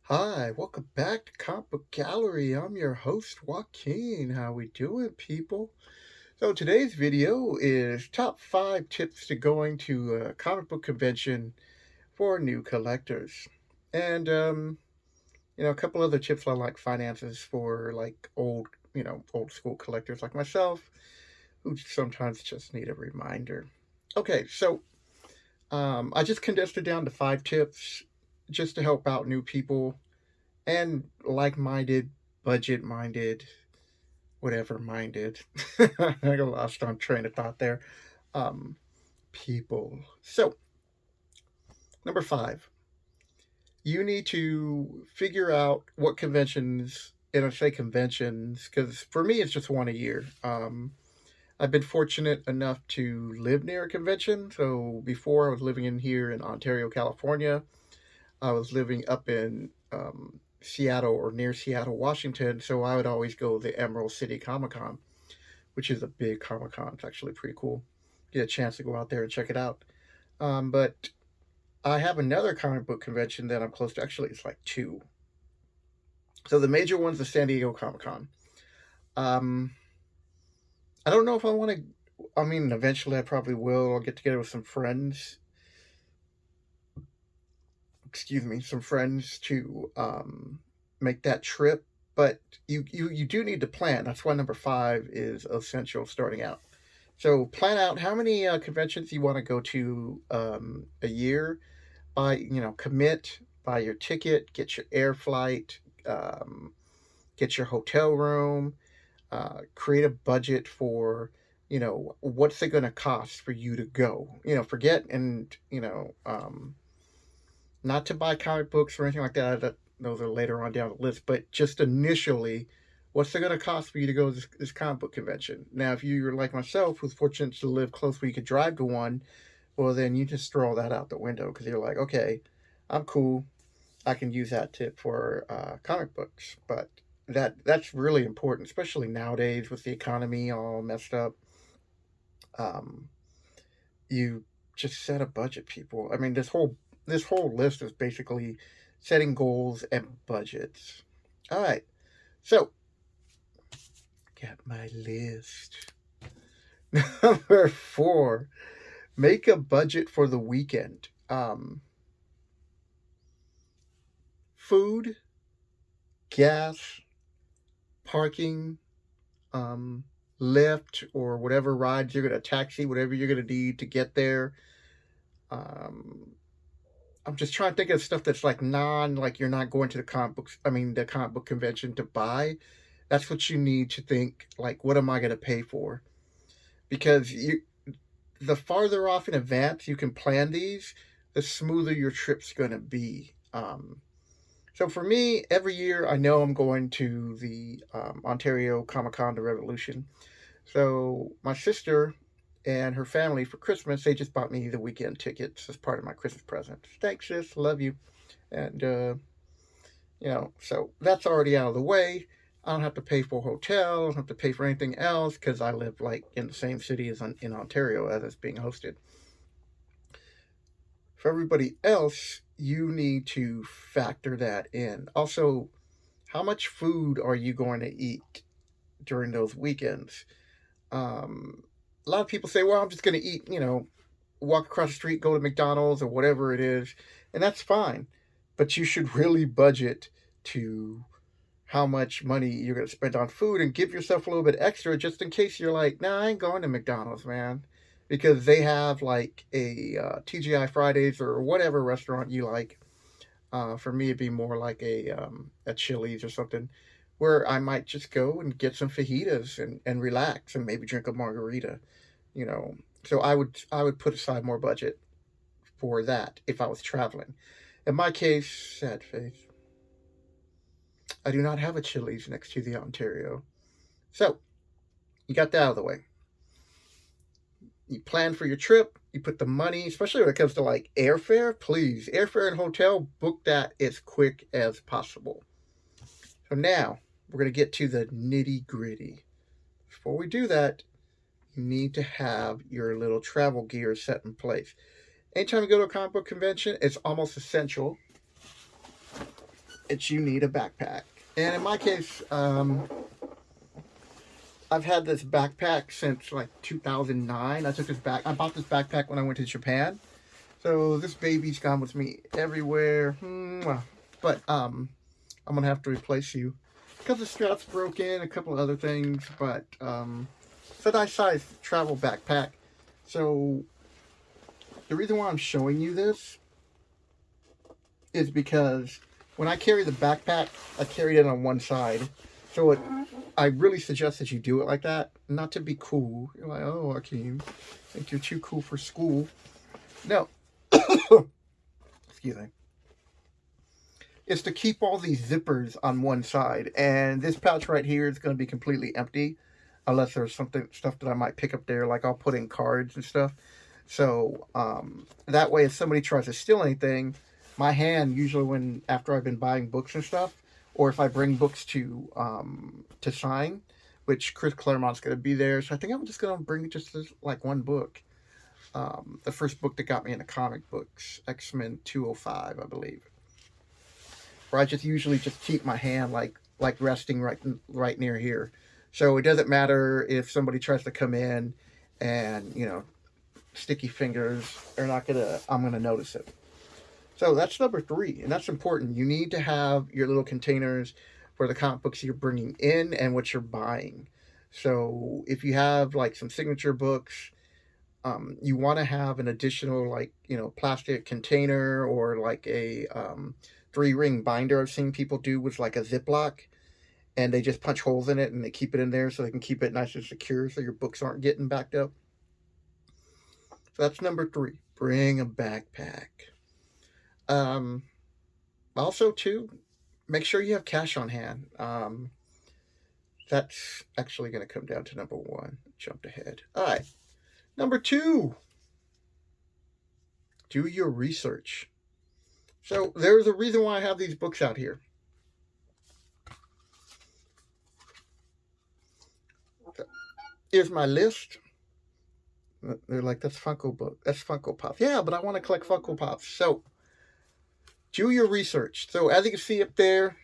Hi, welcome back to Comic Book Gallery. I'm your host, Joaquin. How we doing, people? So today's video is top 5 tips to going to a comic book convention for new collectors. And, a couple other tips on like finances for like old school collectors like myself who sometimes just need a reminder. Okay, so I just condensed it down to 5 tips just to help out new people and like-minded, budget-minded, whatever-minded. I got lost on train of thought there. Um, People. So, number 5, you need to figure out what conventions, and I say conventions because for me it's just one a year. I've been fortunate enough to live near a convention. So before I was living in here in Ontario, California, I was living up in Seattle or near Seattle, Washington. So I would always go to the Emerald City Comic Con, which is a big Comic Con. It's actually pretty cool. Get a chance to go out there and check it out. But I have another comic book convention that I'm close to. Actually, it's like two. So the major one's the San Diego Comic Con. Um, I don't know if I want to. I mean, eventually I probably will. I'll get together with some friends. Excuse me, some friends to make that trip. But you do need to plan. That's why number 5 is essential starting out. So plan out how many conventions you want to go to a year. Commit, buy your ticket, get your air flight, get your hotel room, create a budget for what's it going to cost for you to go. Forget and not to buy comic books or anything like that. Those are later on down the list, but just initially, what's it going to cost for you to go to this comic book convention? Now, if you're like myself, who's fortunate to live close where you could drive to one, well, then you just throw that out the window because you're like, okay, I'm cool. I can use that tip for comic books. But that's really important, especially nowadays with the economy all messed up. Um, you just set a budget, people. I mean, this whole list is basically setting goals and budgets. All right, so got my list. Number 4, make a budget for the weekend. Food, gas, parking, um, Lyft, or whatever rides you're gonna taxi, whatever you're gonna need to get there. Um, I'm just trying to think of stuff that's like like you're not going to the comic book convention to buy. That's what you need to think, like, what am I going to pay for? Because the farther off in advance you can plan these, the smoother your trip's going to be. So for me, every year I know I'm going to the Ontario Comic Con, the Revolution. So my sister and her family for Christmas, they just bought me the weekend tickets as part of my Christmas present. Thanks, sis. Love you. And, so that's already out of the way. I don't have to pay for a hotel. I don't have to pay for anything else because I live like in the same city as in Ontario as it's being hosted. For everybody else, you need to factor that in. Also, how much food are you going to eat during those weekends? A lot of people say, well, I'm just going to eat, walk across the street, go to McDonald's or whatever it is, and that's fine. But you should really budget to how much money you're going to spend on food and give yourself a little bit extra just in case you're like, nah, I ain't going to McDonald's, man. Because they have like a TGI Fridays or whatever restaurant you like. For me, it'd be more like a Chili's or something where I might just go and get some fajitas and relax and maybe drink a margarita, you know. So I would put aside more budget for that if I was traveling. In my case, sad face, I do not have a Chili's next to the Ontario. So you got that out of the way. You plan for your trip. You put the money, especially when it comes to like airfare. Please, airfare and hotel, book that as quick as possible. So now we're going to get to the nitty gritty. Before we do that, you need to have your little travel gear set in place. Anytime you go to a comic book convention, it's almost essential it's you need a backpack. And in my case, I've had this backpack since like 2009. I bought this backpack when I went to Japan. So this baby's gone with me everywhere. But I'm gonna have to replace you because the strap's broken, a couple of other things. But it's a nice size travel backpack. So the reason why I'm showing you this is because when I carry the backpack, I carry it on one side. So I really suggest that you do it like that, not to be cool. You're like, oh, Joaquin, I think you're too cool for school. No, excuse me. It's to keep all these zippers on one side, and this pouch right here is going to be completely empty, unless there's stuff that I might pick up there, like I'll put in cards and stuff. So that way, if somebody tries to steal anything, my hand usually after I've been buying books and stuff, or if I bring books to sign, which Chris Claremont's going to be there, so I think I'm just going to bring just like one book. The first book that got me into comic books, X-Men 205, I believe. Where I just usually just keep my hand like resting right near here, so it doesn't matter if somebody tries to come in, and sticky fingers are not gonna. I'm gonna notice it. So that's number 3, and that's important. You need to have your little containers for the comic books you're bringing in and what you're buying. So if you have like some signature books, you want to have an additional plastic container, or like a 3-ring binder. I've seen people do with like a Ziploc, and they just punch holes in it and they keep it in there so they can keep it nice and secure so your books aren't getting backed up. So that's number 3. Bring a backpack. Also, too, make sure you have cash on hand. That's actually going to come down to number 1. Jumped ahead. All right. Number 2, do your research. So there's a reason why I have these books out here. Here's my list. They're like, that's Funko Pops. Yeah, but I want to collect Funko Pops. So do your research. So as you can see up there,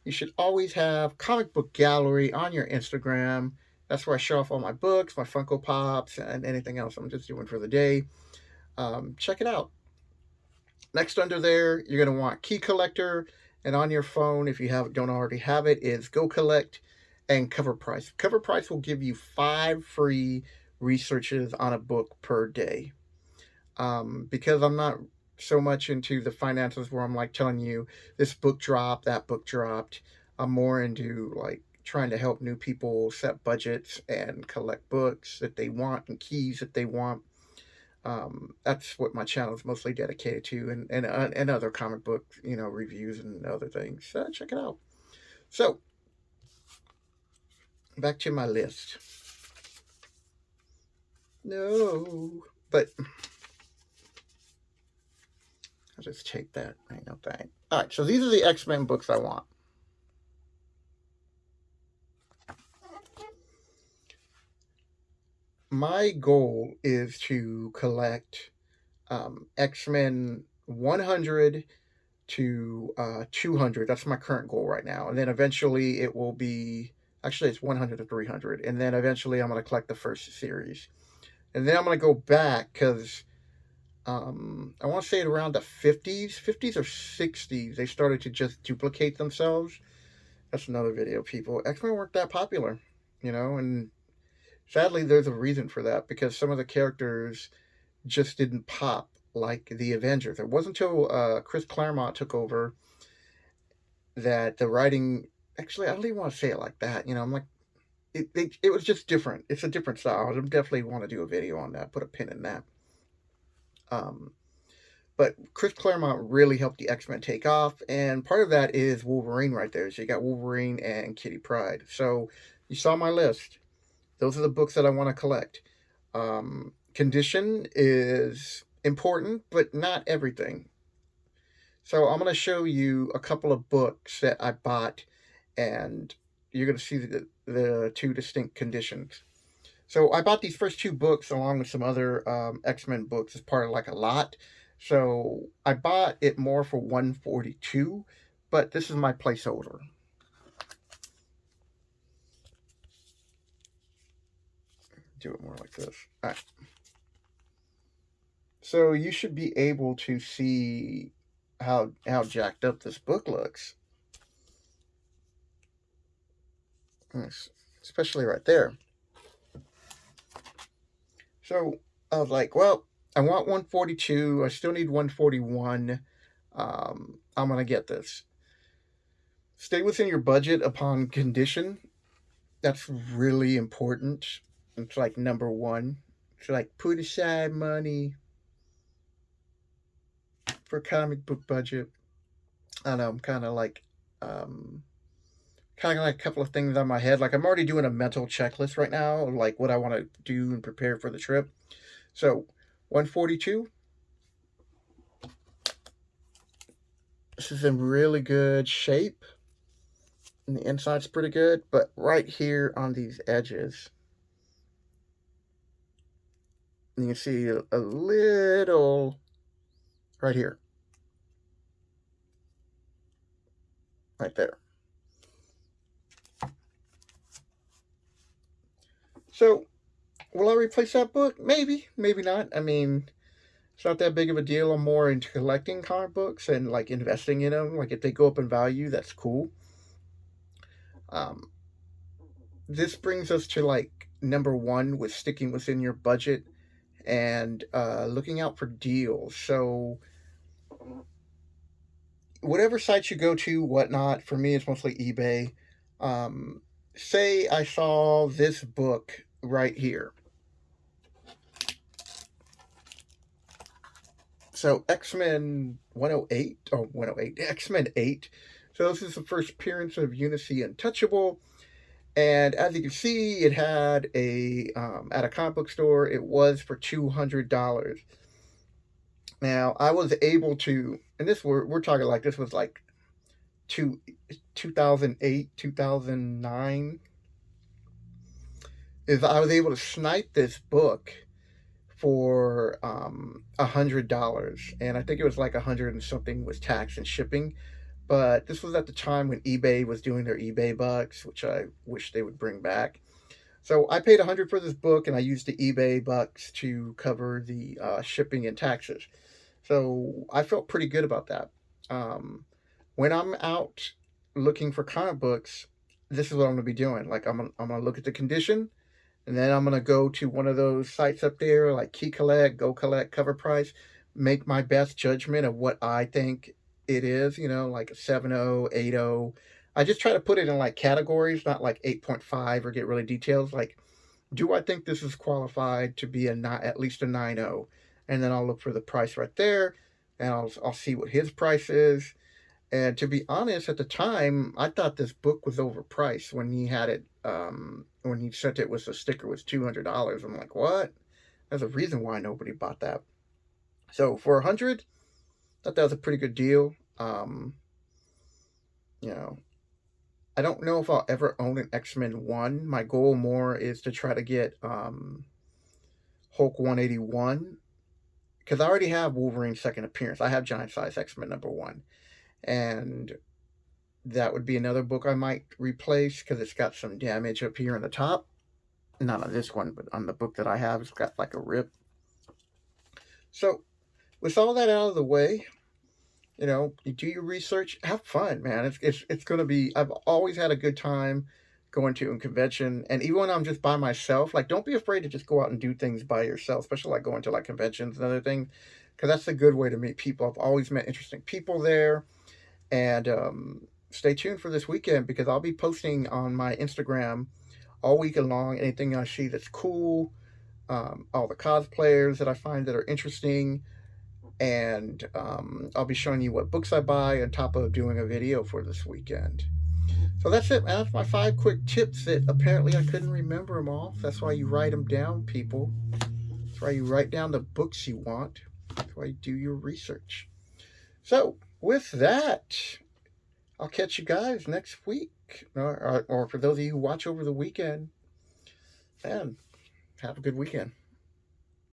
you should always have Comic Book Gallery on your Instagram. That's where I show off all my books, my Funko Pops, and anything else I'm just doing for the day. Check it out. Next under there, you're going to want Key Collector. And on your phone, if you don't already have it, is Go Collect and Cover Price. Cover Price will give you 5 free researches on a book per day. Because I'm not so much into the finances where I'm like telling you this book dropped, that book dropped. I'm more into like trying to help new people set budgets and collect books that they want and keys that they want. That's what my channel is mostly dedicated to, and other comic book reviews and other things. So check it out. So back to my list. No, but I'll just take that. Ain't no thing. All right, so these are the X-Men books I want. My goal is to collect X-Men 100 to 200. That's my current goal right now. And then eventually it will be, actually it's 100 to 300. And then eventually I'm going to collect the first series. And then I'm going to go back because I want to say it around the 50s or 60s, they started to just duplicate themselves. That's another video, people. X-Men weren't that popular, and sadly there's a reason for that, because some of the characters just didn't pop like the Avengers. It wasn't until Chris Claremont took over that the writing, actually, I don't even want to say it like that. I'm like, it was just different. It's a different style. I definitely want to do a video on that, put a pin in that. But Chris Claremont really helped the X-Men take off, and part of that is Wolverine right there. So you got Wolverine and Kitty Pryde. So you saw my list. Those are the books that I want to collect. Condition is important, but not everything. So I'm going to show you a couple of books that I bought, and you're going to see the 2 distinct conditions. So I bought these first 2 books along with some other X-Men books as part of like a lot. So I bought it more for $142, but this is my placeholder. Do it more like this. All right. So you should be able to see how jacked up this book looks, especially right there. So I was like, well, I want 142. I still need 141. I'm gonna get this. Stay within your budget upon condition. That's really important. It's like number one. It's like put aside money for comic book budget. I don't know. I'm um, kind of like a couple of things on my head. Like I'm already doing a mental checklist right now, of like what I want to do and prepare for the trip. So, 142. This is in really good shape. And the inside's pretty good, but right here on these edges, you can see a little right here, right there. So, will I replace that book? Maybe, maybe not. I mean, it's not that big of a deal. I'm more into collecting comic books and like investing in them. Like if they go up in value, that's cool. Um, this brings us to like number one with sticking within your budget and looking out for deals. So whatever sites you go to, whatnot. For me, it's mostly eBay. Um, say I saw this book right here. So X-Men 108, oh, 108, X-Men 8. So this is the first appearance of Unity Untouchable. And as you can see, it had at a comic book store, it was for $200. Now, I was able to, and this we're talking like this was like 2008, 2009, is I was able to snipe this book for $100, and I think it was like 100 and something with tax and shipping. But this was at the time when eBay was doing their eBay bucks, which I wish they would bring back. So I paid 100 for this book, and I used the eBay bucks to cover the shipping and taxes. So I felt pretty good about that. Um, when I'm out looking for comic books, this is what I'm going to be doing. Like I'm gonna look at the condition, and then I'm gonna go to one of those sites up there, like Key Collect, Go Collect, Cover Price, make my best judgment of what I think it is. You know, like a 7.0, 8.0. I just try to put it in like categories, not like 8.5 or get really detailed. Like, do I think this is qualified to be at least a 9.0? And then I'll look for the price right there, and I'll see what his price is. And to be honest, at the time, I thought this book was overpriced when he had it. When he sent it with the sticker was $200. I'm like, what? There's a reason why nobody bought that. So for 100, I thought that was a pretty good deal. You know, I don't know if I'll ever own an X-Men 1. My goal more is to try to get Hulk 181, because I already have Wolverine's second appearance. I have Giant Size X-Men number 1. And that would be another book I might replace because it's got some damage up here on the top. Not on this one, but on the book that I have, it's got like a rip. So, with all that out of the way, you do your research, have fun, man. It's going to be. I've always had a good time going to a convention, and even when I'm just by myself, like don't be afraid to just go out and do things by yourself, especially like going to like conventions and other things, because that's a good way to meet people. I've always met interesting people there, and stay tuned for this weekend because I'll be posting on my Instagram all weekend long anything I see that's cool, all the cosplayers that I find that are interesting, and I'll be showing you what books I buy on top of doing a video for this weekend. So that's it, man. That's my 5 quick tips that apparently I couldn't remember them all. That's why you write them down, people. That's why you write down the books you want. That's why you do your research. So with that, I'll catch you guys next week. Or for those of you who watch over the weekend, man, have a good weekend.